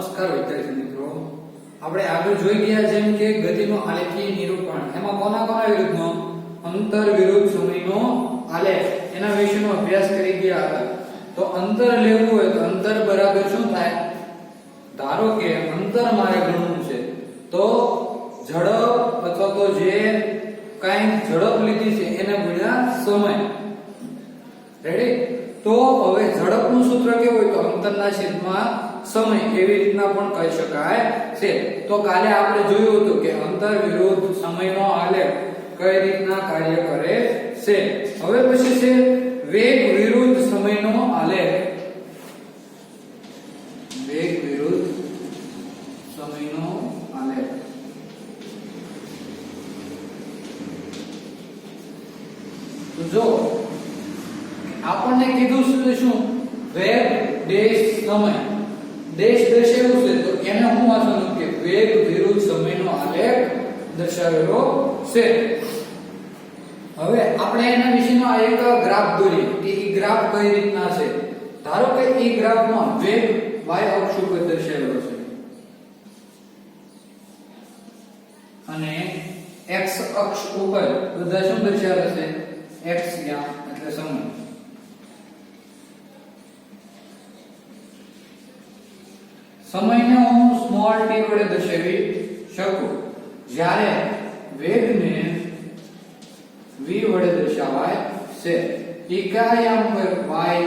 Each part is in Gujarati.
નમસ્કાર વિદ્યાર્થી મિત્રો, આપણે આગળ જોઈ ગયા જેમ કે ગતિનો આલેખીય નિરૂપણ, એમાં કોના વિરુદ્ધનો અંતર વિરુદ્ધ સમયનો આલેખ એના વિશેનો અભ્યાસ કરી ગયા હતા. તો અંતર લેવું હોય તો અંતર બરાબર શું થાય? ધારો કે અંતર મારે ગણવું છે તો ઝડપ અથવા તો જે કાંઈ ઝડપ લીધી છે એને ગુણ્યા સમય. રેડી? તો હવે ઝડપનું સૂત્ર કેવું હોય તો અંતરના છેદમાં સમય, એવી રીતના પણ કહી શકાય છે. તો કાલે આપણે જોયું હતું કે અંતર વિરુદ્ધ સમયનો આલેખ કઈ રીતના કાર્ય કરે છે. હવે પછી છે વેગ વિરુદ્ધ સમયનો આલેખ. વેગ વિરુદ્ધ સમયનો આલેખ. તો જો આપણને કીધું છે શું? વેગ ડેશ સમય ડેશ દર્શાવ્યું છે, તો એને હું વાંચવાનું કે વેગ વિરુદ્ધ સમયનો આલેખ દર્શાવેલો છે. હવે આપણે એના વિશેનો આ એક ગ્રાફ દોરીએ કે ઈ ગ્રાફ કઈ રીતના છે. ધારો કે ઈ ગ્રાફમાં વેગ y અક્ષ ઉપર દર્શાવેલો છે અને x અક્ષ ઉપર બધા શું દર્શાવે છે? x યા એટલે સમય. સમયને હું સ્મોલ t વડે દર્શાવી શકું. જ્યારે વેગને v વડે દર્શાવાય છે. કયા યામ પર? y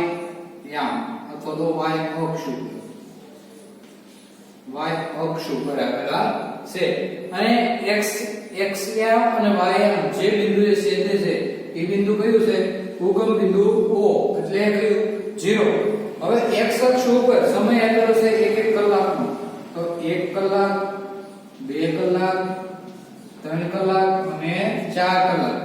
યામ અથવા તો y અક્ષ ઉપર. y અક્ષ ઉપર આવેલા છે. અને x યામ અને y યામ જે બિંદુએ છેદે છે એ બિંદુ કયું છે? ઉગમ બિંદુ O, એટલે કયું? 0. હવે x અક્ષ ઉપર સમય આપેલો છે 1 કલાકનો, તો 1 કલાક, 2 કલાક, 3 કલાક અને 4 કલાક.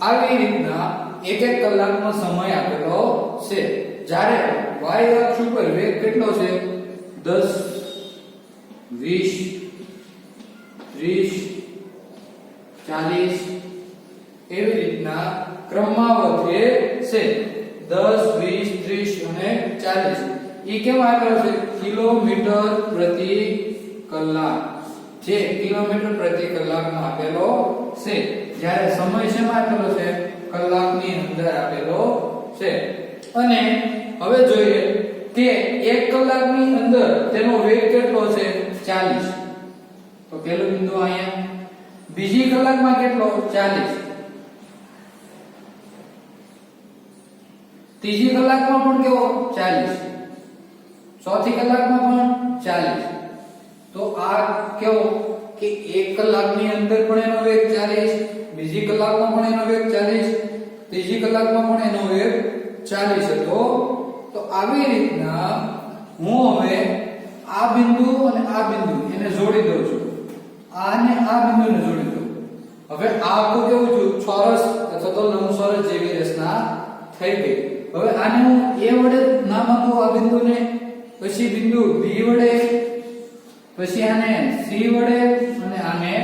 આવી રીતના 1 કલાકનો સમય આપેલો છે. જ્યારે y અક્ષ ઉપર વેગ કેટલો છે? 10, 20, 30, 40 એવી રીતના ક્રમમાં વધે છે. 10, 20, 30 અને 40 ઈ કેમ આપેલો છે? કિલોમીટર પ્રતિ કલાક. જે કિલોમીટર પ્રતિ કલાકમાં આપેલો છે. જ્યારે સમય શેમાં આપેલો છે? કલાકની અંદર આપેલો છે. અને હવે જોઈએ કે 1 કલાકની અંદર તેનો વેગ કેટલો છે? 40. તો પહેલું બિંદુ અહીંયા. બીજી કલાકમાં કેટલો? 40. ત્રીજી કલાકમાં પણ કેવો? 40. ચોથી કલાકમાં પણ 40. તો આ કેવો કે 1 કલાકની અંદર પણ એનો વેગ 40, બીજી કલાકમાં પણ એનો વેગ 40, ત્રીજી કલાકમાં પણ એનો વેગ 40 હતો. તો આવી રીતના હું હવે આ બિંદુ અને આ બિંદુ એને જોડી દઉં છું. આને આ બિંદુને જોડી દઉં. હવે આ આખું કેવું છું? ચોરસ અથવા તો લંબચોરસ જેવી રચના થઈ ગઈ. હવે આને હું a વડે નામ આપું આ બિંદુને, પછી બિંદુ b વડે, પછી આને c વડે અને આને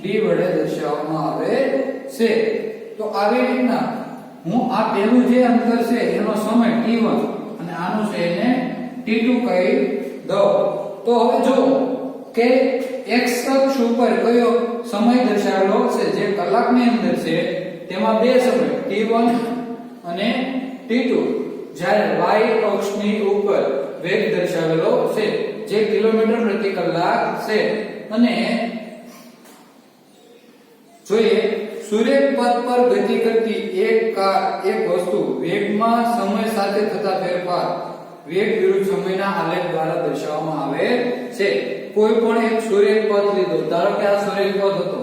d વડે દર્શાવવામાં આવે છે. તો આવી રીતના હું આ પહેલું જે અંતર છે એનો સમય t1 અને આનું છે એને t2 કહી દઉં. તો હવે જો કે x અક્ષ ઉપર કયો સમય દર્શાવેલો છે? જે કલાકની અંદર છે તેમાં બે સમય t1 અને t2. જ્યારે y અક્ષની ઉપર વેગ દર્શાવેલો છે જે કિલોમીટર પ્રતિ કલાક છે. અને જોઈએ સૂર્ય પથ પર ગતિ કરતી એક વસ્તુ વેગમાં સમય સાથે થતા ફેરફાર વેગ વિરુદ્ધ સમયના આલેખ દ્વારા દર્શાવવામાં આવે છે. કોઈ પણ એક સૂર્ય પથ લીધો, ધારો કે આ સૂર્ય પથ હતો,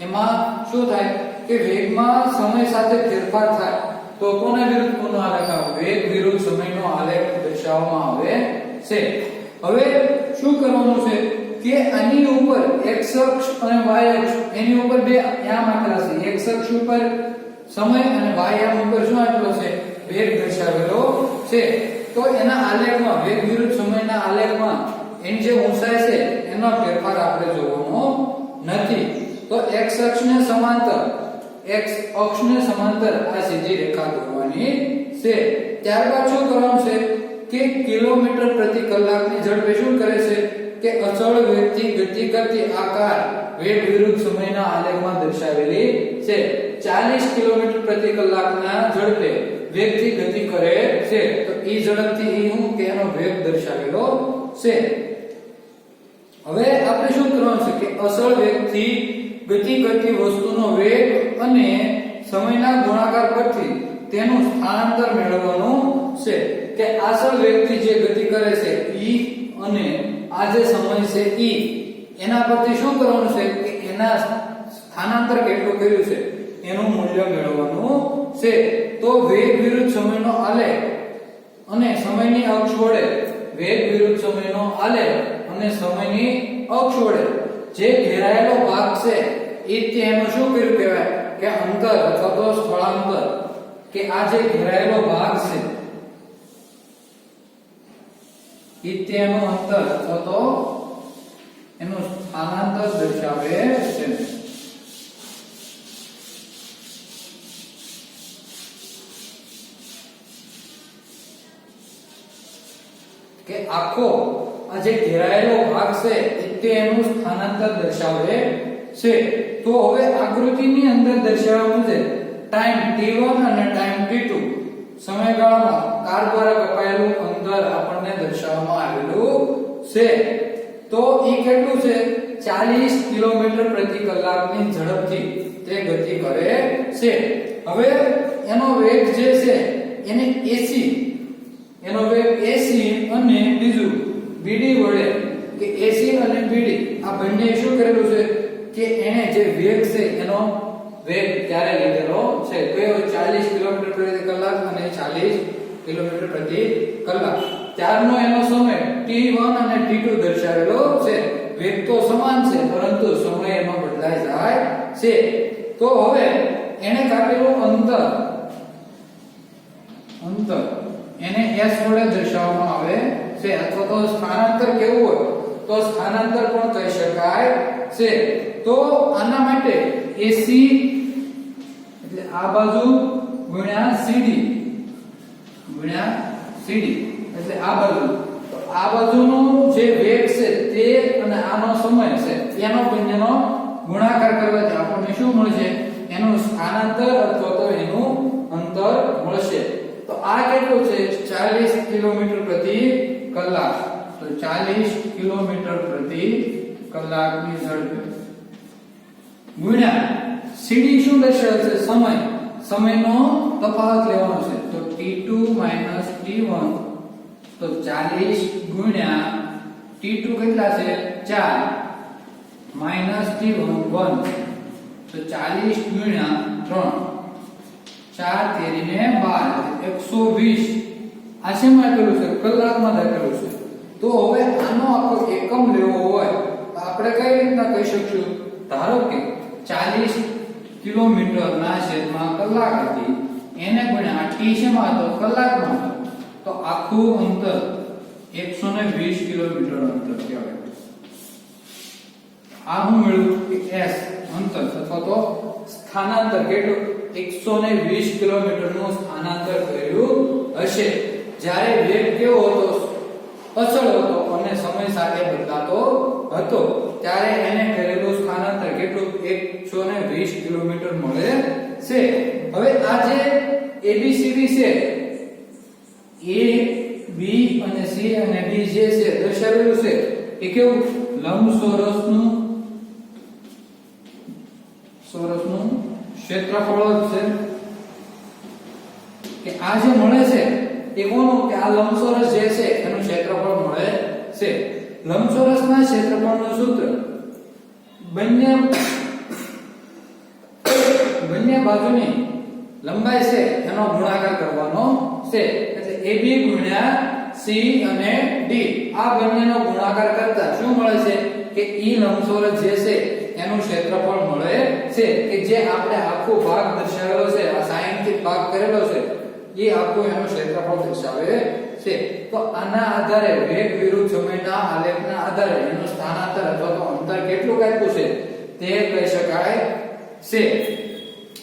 એમાં શું થાય કે વેગમાં સમય સાથે ફેરફાર થાય તો કોના વિરુદ્ધ કોનો આલેખ આવે? વેગ વિરુદ્ધ સમયનો આલેખ દર્શાવવામાં આવે છે. હવે શું કરવાનું છે કે આની ઉપર x અક્ષ અને y અક્ષ એની ઉપર બે યામ આપેલા છે. x અક્ષ ઉપર સમય અને y યામ ઉપર શું આપેલો છે? વેગ દર્શાવેલો છે. તો એના આલેખમાં વેગ વિરુદ્ધ સમયના આલેખમાં એની જે ઊંચાઈ છે એનો ફેરફાર આપણે જોવાનો નથી. તો x અક્ષને સમાંતર આ સીધી રેખા દોરવાની છે. ત્યારબાદ શું કરવાનું છે કે કિલોમીટર પ્રતિ કલાકની ઝડપે શું કરે છે? કે અચળ વેગથી ગતિ કરતી આ કાર વેગ વિરુદ્ધ સમયના આલેખમાં દર્શાવેલી છે. 40 કિલોમીટર પ્રતિ કલાકના ઝડપે વેગથી ગતિ કરે છે. તો ઈ ઝડપથી ઈ હું કે એનો વેગ દર્શાવેલો છે. હવે આપણે શું કરવાનું છે કે અચળ વેગથી ગતિ કરતી વસ્તુનો વેગ અને સમયના ગુણાકાર પરથી તેનું સ્થાનાંતર મેળવવાનું છે. કે અચળ વેગથી જે ગતિ કરે છે ઈ અને આ જે સમય છે ઈ એના પરથી શું કરવાનું છે કે એના સ્થાનાંતર કેટલું કર્યું છે એનું મૂલ્ય મેળવવાનું છે. તો વેગ વિરુદ્ધ સમયનો આલેખ અને સમયની અક્ષ વડે વેગ વિરુદ્ધ સમયનો આલેખ અને સમયની અક્ષ વડે જે ઘેરાયેલો ભાગ છે એ તેનું શું કર્યું કહેવાય કે અંતર અથવા તો સ્થળાંતર. કે આ જે ઘેરાયેલો ભાગ છે એ તેનું અંતર અથવા તો એનું સ્થાનાંતર દર્શાવે છે. કે આખો આ જે ઘેરાયેલો ભાગ છે તેનું સ્થાનાંતર દર્શાવે છે. તો હવે આકૃતિની અંદર દર્શાવવાનું છે ટાઈમ t1 અને ટાઈમ t2 સમયગાળામાં કાર દ્વારા કપાયેલું અંતર આપણને દર્શાવવામાં આવેલું છે. તો ઈ કેટલું છે 40 કિલોમીટર પ્રતિ કલાકની ઝડપથી તે ગતિ કરે છે. હવે એનો વેગ જે છે એને AC એનો વેગ AC અને બીજું BD વડે કે AC અને BD આ બંને શું કરેલું છે કે એને જે વેગ છે એનો વેગ ત્યારે લીધેલો છે કયો 40 કિલોમીટર પ્રતિ કલાક અને 40 કિલોમીટર પ્રતિ કલાક. ત્યારનો એનો સમય t1 અને t2 દર્શાવેલો છે. વેગ તો સમાન છે પરંતુ સમય એમાં બદલાઈ જાય છે. તો હવે એને કાપેલું અંતર એને s વડે દર્શાવવામાં આવે છે. અથવા તો સ્થાનાંતર કેવું હોય તો સ્થાનાંતર પણ કહી શકાય છે. તો આના માટે AC એટલે આ બાજુ ગુણ્યા CD એટલે આ બાજુ. તો આ બાજુનો જે વેગ છે તે અને આનો સમય છે એનો બંનેનો ગુણાકાર કરવાથી આપણને શું મળશે એનું સ્થાનાંતર અથવા તો એનું અંતર મળશે. તો આ કેટલું છે 40 કિલોમીટર પ્રતિ કલાક. તો 40 કિલોમીટર પ્રતિ કલાકની ઝડપે ગુણ્યા CD શું દર્શાવે છે સમયનો તફાવત લેવાનો છે. તો t2 t1 તો 40 ગુણ્યા t2 કેટલા છે 4 t1 1 તો 40 ગુણ્યા 3 4 તેરીને 12 120 આ શેમાં આપેલું છે કલાકમાં આપેલું છે. તો હવે આનો આખો એકમ લેવો હોય તો આપણે કઈ રીતના કહી શકશું ધારો કે 40 કિલોમીટરના છેદમાં કલાક હતી એને ગુણ્યા t શેમાં હતો કલાકમાં હતો. તો આખું અંતર 120 કિલોમીટર અંતર કહેવાય. આ હું મેળવ્યું કે s અંતર અથવા તો સ્થાનાંતર કેટલું 120 કિલોમીટરનું સ્થાનાંતર કર્યું હશે. જ્યારે વેગ કેવો હતો અચળ હતો અને સમય સાથે બદલાતો હતો ત્યારે એને કરેલું સ્થાનાંતર કેટલું 120 કિલોમીટર મળે છે. હવે આ જે ABCD છે A B અને C અને D જે છે દર્શાવેલું છે એ કેવું લંબચોરસનું ક્ષેત્રફળ છે. કે આ જે મળે છે એ કોનું કે આ લંબચોરસ જે છે એનું ક્ષેત્રફળ મળે છે. લંબચોરસના ક્ષેત્રફળનું સૂત્ર બંને બાજુની લંબાઈ છે એનો ગુણાકાર કરવાનો છે. એટલે AB ગુણ્યા C અને D આ બંનેનો ગુણાકાર કરતા શું મળે છે કે ઈ લંબચોરસ જે છે એનું ક્ષેત્રફળ મળે છે. કે જે આપણે આખો ભાગ દર્શાવેલો છે આ sin થી ભાગ કરેલો છે એ આખો એનો ક્ષેત્રફળ દર્શાવે છે. તો આના આધારે વેગ વિરુદ્ધ સમયના આલેખના આધારે એનું સ્થાનાંતર અથવા તો અંતર કેટલું આપ્યું છે તે કહી શકાય છે.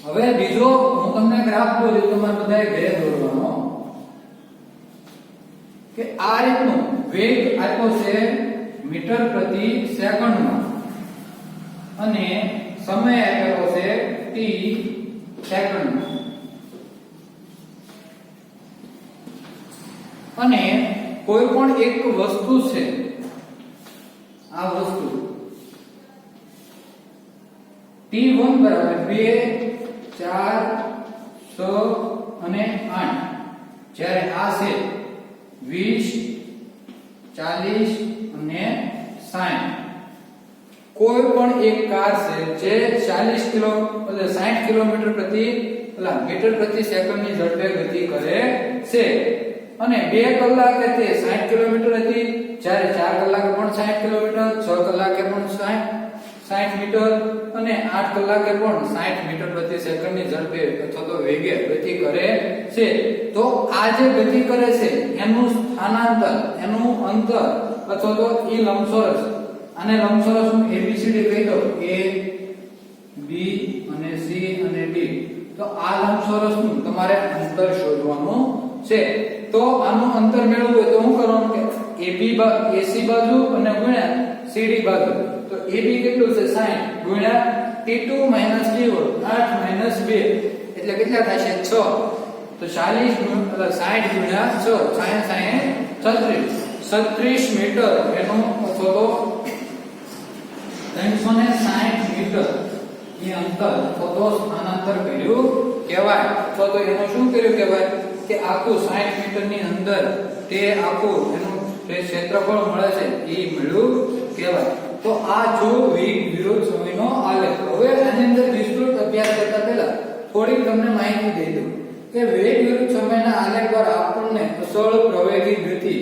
હવે બીજો હું તમને ગ્રાફ દોરી તમારે બધાએ ઘરે દોરવાનો કે આ રીતનો વેગ આપ્યો છે મીટર પ્રતિ સેકન્ડમાં અને સમય આપેલો છે t સેકન્ડમાં. અને કોઈ પણ એક વસ્તુ છે, આ વસ્તુ t1 બરાબર 2 4 6 અને 8, જ્યારે આ છે 20 40 અને 60. કોઈ પણ એક કાર છે જે 40 કિલો એટલે 60 કિલોમીટર પ્રતિ મીટર પ્રતિ સેકન્ડની ઝડપે ગતિ કરે છે અને 2 કલાકે તે 60 કિલોમીટર હતી, જ્યારે 4 કલાકે પણ 60 કિલોમીટર, 6 કલાકે પણ 60 મીટર અને 8 કલાકે પણ 60 મીટર પ્રતિ સેકન્ડની ઝડપે અથવા તો વેગે ગતિ કરે છે. તો આ જે ગતિ કરે છે એનું સ્થાનાંતર, એનું અંતર અથવા તો ઈ લંબચોરસ, આને લંબચોરસ હું ABCD કહી દઉં, A B અને C અને D. તો આ લંબચોરસનું તમારે અંતર શોધવાનું છે. તો આનું અંતર મેળવવું હોય તો શું કરવાનું કે AC બાજુ અને ગુણ્યા CD બાજુ. તો AB કેટલું છે 60 ગુણ્યા T2 - T1 8 - 2 એટલે કેટલા થશે 6. તો 40 60 ગુણ્યા 6 36 મીટર એનો અથવા તો 360 મીટર એ અંતર અથવા તો સ્થાનાંતર કર્યું કહેવાય. અથવા તો એનું શું કર્યું કહેવાય કે આખું 60 મીટરની અંદર તે આખું એનું જે ક્ષેત્રફળ મળે છે એ મળ્યું કહેવાય. તો આ જો વેગ વિરુદ્ધ સમયનો આલેખ. હવે આની અંદર વિસ્તૃત અભ્યાસ કરતા પહેલા થોડી તમને માહિતી દઈ દઉં કે વેગ વિરુદ્ધ સમયના આલેખ દ્વારા આપણને અચળ પ્રવેગી ગતિ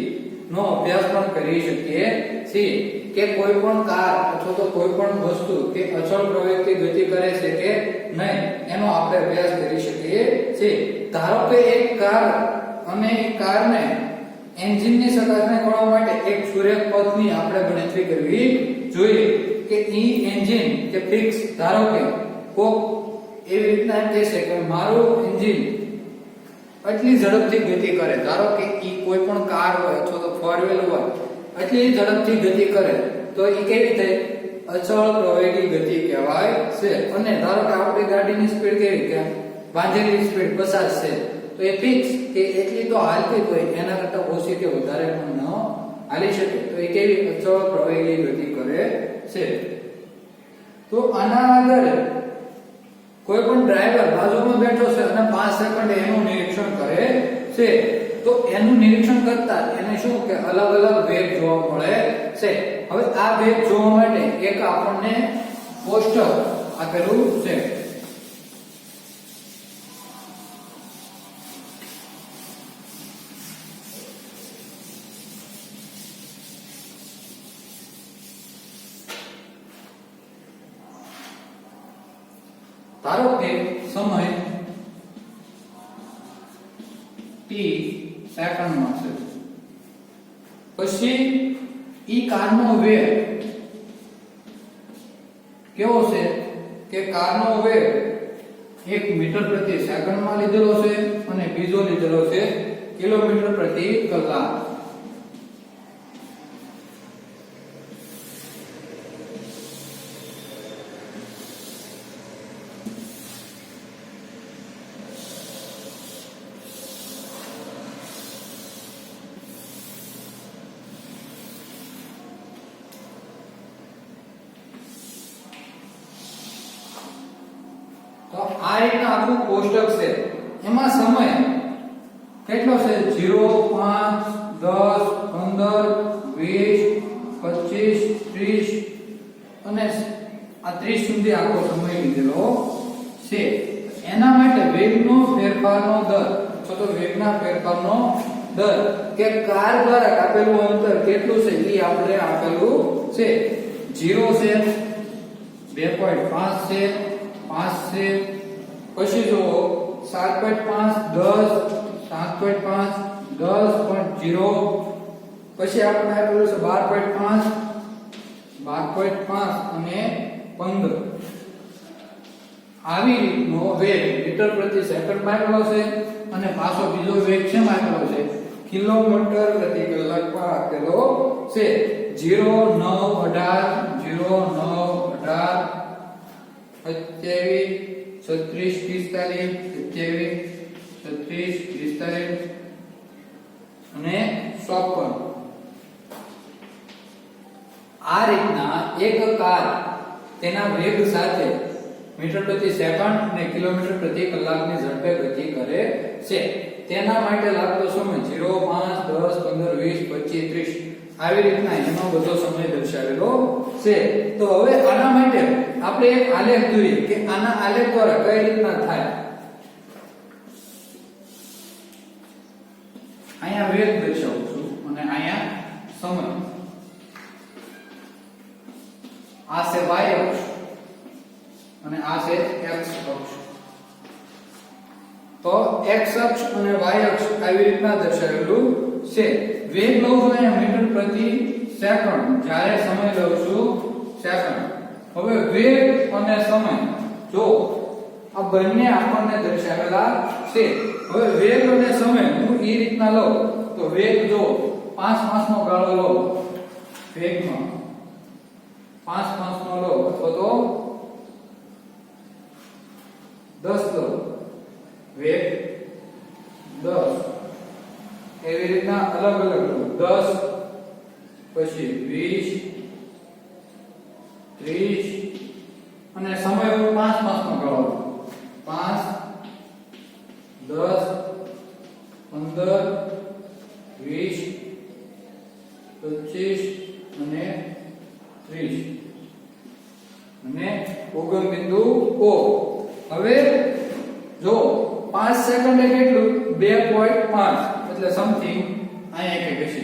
નો અભ્યાસ પણ કરી શકીએ છીએ કે કોઈ પણ કાર અથવા તો કોઈ પણ વસ્તુ કે અચળ પ્રવેગથી ગતિ કરે છે કે નહીં એનો આપણે અભ્યાસ કરી શકીએ છીએ. ધારો કે એક કાર અને એ કારને એન્જિનની ચકાસણી કરવા માટે એક સુરેખ પથની આપણે ગણતરી કરવી જોઈએ કે ઈ એન્જિન કે ફિક્સ, ધારો કે કોક એવી રીતના કહે છે કે મારું એન્જિન એટલી ઝડપથી ગતિ કરે, ધારો કે ઈ કોઈ પણ કાર હોય અથવા તો ફોર વ્હીલ હોય, એટલી ઝડપથી ગતિ કરે તો ઈ કેવી થાય અચળ પ્રવેગી ગતિ કહેવાય છે. અને ધારો કે આપણી ગાડીની સ્પીડ કેવી કે બાંધેલી સ્પીડ 50 છે તો એ ફિક્સ કે એટલી તો હાલતી હોય, એના કરતા ઓછી કે વધારે પણ ન હાલી શકે, તો એ કેવી અચળ પ્રવેગી ગતિ કરે છે. તો આના આધારે કોઈ પણ ડ્રાઈવર બાજુમાં બેઠો છે અને 5 સેકન્ડ એનું નિરીક્ષણ કરે છે તો એનું નિરીક્ષણ કરતા એને શું કે અલગ અલગ વેગ જોવા મળે છે. હવે આ વેગ જોવા માટે એક આપણને કોષ્ટક આપેલું છે. ધારો કે સમય t સેકન્ડમાં છે, પછી ઈ કારનો વેગ કેવો છે કે કારનો વેગ 1 મીટર પ્રતિ સેકન્ડમાં લીધેલો છે અને બીજો લીધેલો છે કિલોમીટર પ્રતિ કલાક. તો આ રીતના આખું કોષ્ટક છે. એમાં સમય કેટલો છે 0 5 10 15 20 25 30 અને આ 30 સુધી આખો સમય લીધેલો છે. એના માટે વેગનો ફેરફારનો દર અથવા તો વેગના ફેરફારનો દર કે કાર દ્વારા કાપેલું અંતર કેટલું છે એ આપણે આપેલું છે. 0 છે, 2.5 છે, 5 છે, પછી જો 7.5 10 7.5 10.0, પછી આપણે આપેલું છે 12.5 12.5 અને 15. આવી રીતનો વેગ મીટર પ્રતિ સેકન્ડ માં આપેલો છે અને પાછો બીજો વેગ છે આપેલો છે કિલોમીટર પ્રતિ કલાકમાં આપેલો છે. 0 9 18 0 9 18 27 36 45 અને 56. આ રીતના એક કાર તેના વેગ સાથે મીટર પ્રતિ સેકન્ડ અને કિલોમીટર પ્રતિ કલાકની ઝડપે ગતિ કરે છે. તેના માટે લાગતો સમય 0 5 10 15 20 25 30 આવી રીતના એનો બધો સમય દર્શાવેલો છે. તો હવે આના માટે આપણે એક આલેખ દોરીએ કે આના આલેખ દ્વારા કઈ રીતના થાય. અહીંયા વેગ દર્શાવું છું અને અહીંયા સમય. આ છે y અક્ષ અને આ છે x અક્ષ. તો x અક્ષ અને y અક્ષ આવી રીતના દર્શાવેલું છે. વેગ લઉં છું અહીંયા મીટર પ્રતિ સેકન્ડ, જ્યારે સમય લઉં છું સેકન્ડ. હવે વેગ અને સમય જો આ બંને આપણને દર્શાવેલા છે. હવે વેગ અને સમય હું એ રીતના લઉં તો વેગ જો 5 5 નો ગાળો લઉં, વેગમાં 5 5 નો લઉં અથવા તો 10 લો, વેગ 10 એવી રીતના અલગ અલગ લો. 10 પછી 20 30 અને સમય 5 5 નો ગાળો 5 10 15 20 25 અને 30 અને ઉગમ બિંદુ O. હવે જો 5 સેકન્ડે કેટલું 2.5 એટલે સમથિંગ અહીંયા કે છે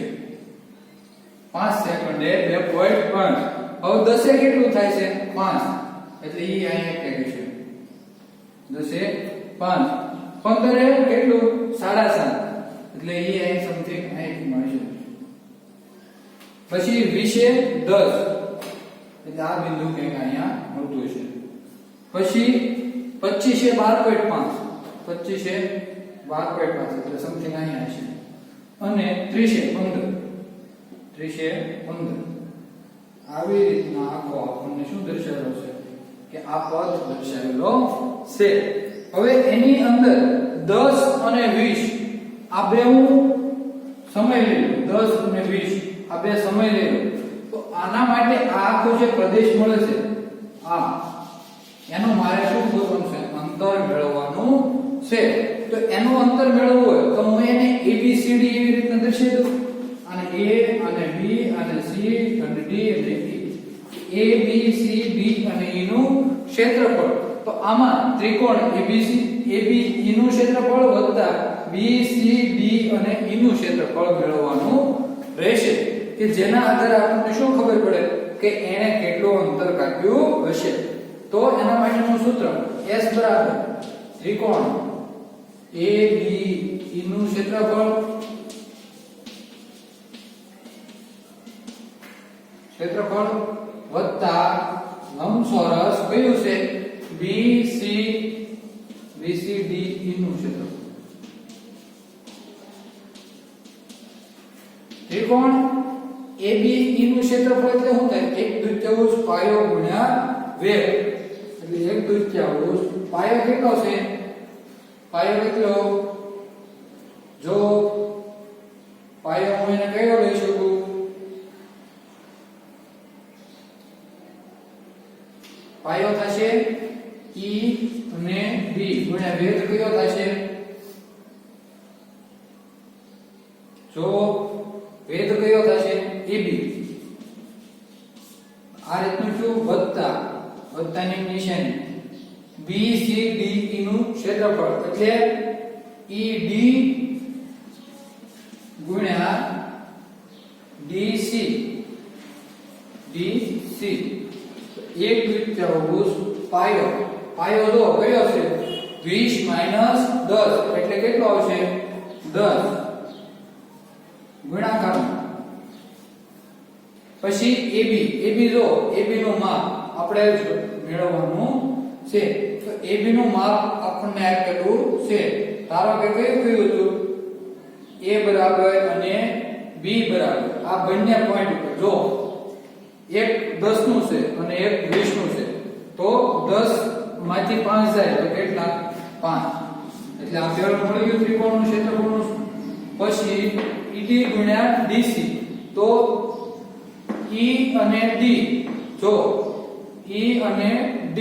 5 સેકન્ડે 2.5. હવે 10 એ કેટલું થાય છે 5 એટલે ઈ અહીંયા કે છે 10 એ 5. 15 એ કેટલું 7.5 એટલે ઈ અહીં સમથિંગ અહીં મળશે. પછી 20 એ 10 એટલે આ બિંદુ કંઈક અહીંયા મળતું છે. પછી 25 એ 12.5 25 એ 12.5 એટલે સમથિંગ અહીંયા છે. અને 30 એ 15 30 એ 15 આવી રીતના આખો આપણને શું દર્શાવેલો છે કે આ પદ દર્શાવેલો છે. હવે એની અંદર 10 અને 20 આ બે હું સમય લઈ લઉં, 10 અને 20 આ બે સમય લઈ લઉં તો આના માટે આ આખો જે પ્રદેશ મળે છે આ એનું મારે શું કરવાનું છે અંતર મેળવવાનું છે. તો એનું અંતર મેળવવું હોય તો હું એને ABCD એવી રીતના દર્શાવી દઉં. અને A અને B અને C અને D અને E. A B C D અને E નું ક્ષેત્રફળ. તો આમાં ત્રિકોણ ABC AB E નું ક્ષેત્રફળ વત્તા BC D અને E નું ક્ષેત્રફળ મેળવવાનું રહેશે કે જેના આધારે આપણને શું ખબર પડે કે એને કેટલું અંતર કાપ્યું હશે. તો એના માટેનું સૂત્ર S બરાબર ત્રિકોણ AB E નું ક્ષેત્રફળ વત્તા લંબચોરસ કયું છે BCD E નું ક્ષેત્રફળ. ત્રિકોણ ABE નું ક્ષેત્રફળ એટલે શું થાય 1/2 પાયો ગુણ્યા વેગ એટલે 1/2 પાયો કેટલો છે પાયો કેટલો જો પાયો હું એને કયો લઈ શકું પાયો થશે E અને B ગુણ્યા વેગ કયો થશે જો વેગ કયો થશે AB. આ રીતનું શું વત્તાની નિશાની BCD E નું ક્ષેત્રફળ એટલે ED ગુણ્યા DC 1/2 પાયો જો કયો છે 20 - 10 એટલે કેટલો આવશે 10 ગુણાકાર. પછી AB જો AB નું માપ આપણે મેળવવાનું છે તો AB નું માપ આપણને આપેલું છે. ધારો કે કયું હતું A બરાબર અને B બરાબર આ બંને પોઈન્ટ ઉપર જો એક 10 નું છે અને એક 20 નું છે તો 10 માંથી 5 જાય તો કેટલા 5 એટલે આ પેલું મળી ગયું ત્રિકોણનું ક્ષેત્રફળનું પછી ED ગુણ્યા DC તો E અને D જો E અને D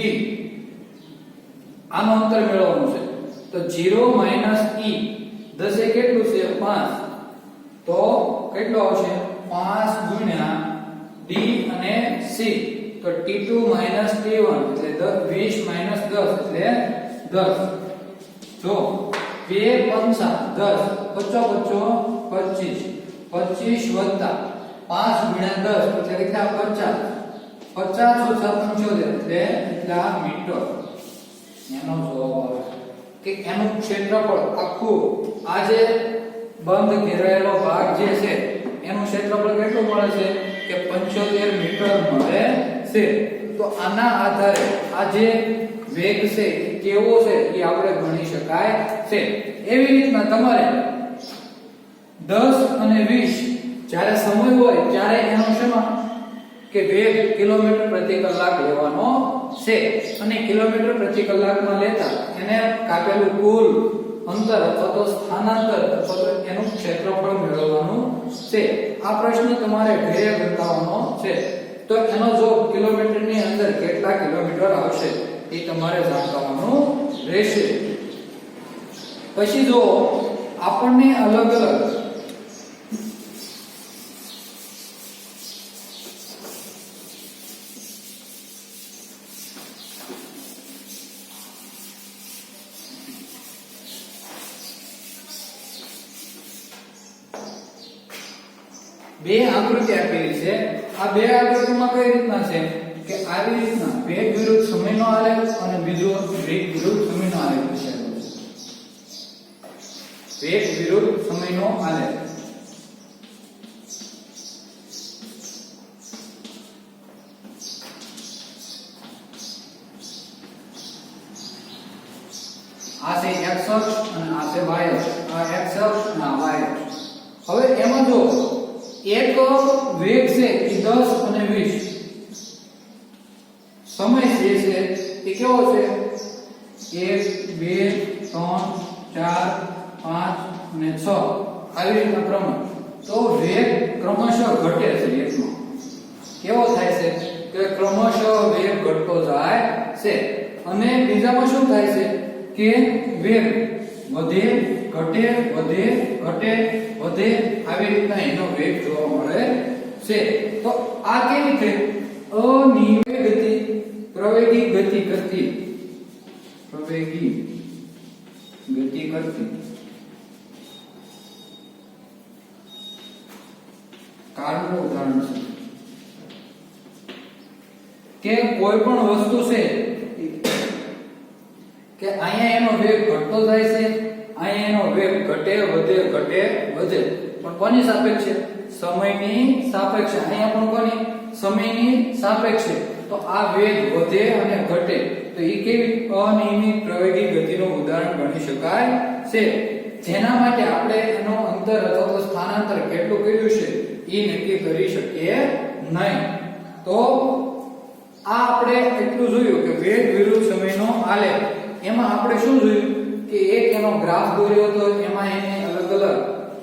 આનું અંતર મેળવવાનું છે તો 0 - E 10 એ કેટલું છે 5 તો કેટલો આવશે 5 ગુણ્યા D અને C તો T2 - T1 એટલે 20 - 10 એટલે 10 જો 2 પંચા 10 પચો 25 25 5 ગુણ્યા 10 એટલે કેટલા 50 50 ઓછા 75 એટલે એટલા મીટર એનો જવાબ આવે કે એનું ક્ષેત્રફળ આખું આ જે બંધ ઘેરાયેલો ભાગ જે છે એનું ક્ષેત્રફળ કેટલું મળે છે કે 75 મીટર મળે છે તો આના આધારે આ જે વેગ છે એ કેવો છે એ આપણે ગણી શકાય છે એવી રીતના તમારે 10 અને 20 જ્યારે સમય હોય ત્યારે એનો શેમાં કે વેગ કિલોમીટર પ્રતિ કલાક લેવાનો છે અને કિલોમીટર પ્રતિ કલાકમાં લેતા એને કાપેલું કુલ અંતર અથવા તો સ્થાનાંતર અથવા તો એનું ક્ષેત્રફળ મેળવવાનું છે આ પ્રશ્ન તમારે ઘરે ગણવાનો છે તો એનો જો કિલોમીટરની અંદર કેટલા કિલોમીટર આવશે એ તમારે જાણવાનું રહેશે પછી જો આપણને અલગ અલગ બે આકૃતિ આપેલી છે આ બે આકૃતિમાં કઈ રીતના છે કે આવી રીતના વેગ વિરુદ્ધ સમયનો આલેખ અને બીજો વેગ વિરુદ્ધ સમયનો આલેખ છે વેગ વિરુદ્ધ સમયનો આલેખ આ છે x અક્ષ અને આ છે y અક્ષ આ x અક્ષ અને આ y અક્ષ હવે એમાં જો એક વેગ છે એ 10 અને 20 સમય જે છે એ કેવો છે 1 2 3 4 5 અને 6 આવી રીતના ક્રમ તો વેગ ક્રમશઃ ઘટે છે એકમાં કેવો થાય છે કે ક્રમશઃ વેગ ઘટતો જાય છે અને બીજામાં શું થાય છે કે વેગ વધે ઘટે વધે ઘટે વધે આવી રીતના એનો વેગ જોવા મળે છે તો આ કેવી છે અનિયમિત ગતિ પ્રવેગી ગતિ કરતી કારનું ઉદાહરણ છે કે કોઈ પણ વસ્તુ છે કે અહીંયા એનો વેગ ઘટતો જાય છે અહીંયા એનો વેગ ઘટે વધે ઘટે વધે પણ કોની સાપેક્ષે સમયની સાપેક્ષે અહીંયા પણ કોની સમયની સાપેક્ષે તો આ વેગ વધે અને ઘટે તો એ કેવી અનિયમિત પ્રવેગી ગતિનું ઉદાહરણ ગણી શકાય છે જેના માટે આપણે એનો અંતર અથવા તો સ્થાનાંતર કેટલું કર્યું છે એ નક્કી કરી શકીએ નહીં તો આ આપણે એટલું જોયું કે વેગ વિરુદ્ધ સમયનો આલેખ એમાં આપણે શું જોયું કે એક એનો ગ્રાફ દોર્યો હતો એમાં એને અલગ અલગ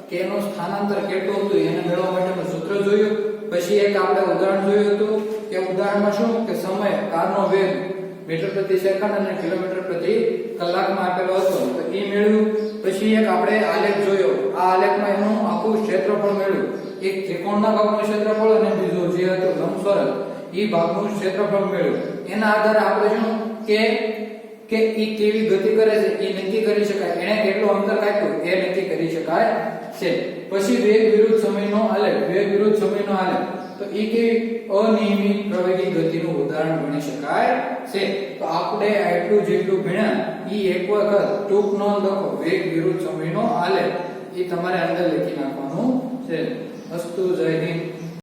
કે એનું સ્થાનાંતર કેટલું હતું એને મેળવવા માટેનું સૂત્ર જોયું પછી એક આપણે ઉદાહરણ જોયું હતું કે ઉદાહરણમાં શું કે સમય કારનો વેગ મીટર પ્રતિ સેકન્ડ અને કિલોમીટર પ્રતિ કલાકમાં આપેલો હતો તો એ મેળવ્યું પછી એક આપણે આલેખ જોયો આ આલેખમાં એનું આખું ક્ષેત્રફળ મેળવ્યું એક ત્રિકોણના ભાગનું ક્ષેત્રફળ અને બીજું જે હતું લંબચોરસ એ ભાગનું ક્ષેત્રફળ મેળવ્યું એના આધારે આપણે શું કે ઈ કેવી ગતિ કરે છે એ નક્કી કરી શકાય એને કેટલું અંતર કાપ્યું એ નક્કી કરી શકાય છે પછી વેગ વિરુદ્ધ સમયનો આલેખ તો ઈ કેવી અનિયમિત પ્રવેગી ગતિનું ઉદાહરણ ગણી શકાય છે તો આપણે આટલું જેટલું ભણ્યા ઈ એક વખત ટૂંક નોંધ લખો વેગ વિરુદ્ધ સમયનો આલેખ એ તમારે અંદર લખી નાખવાનું છે અસ્તુ જય હિન્દ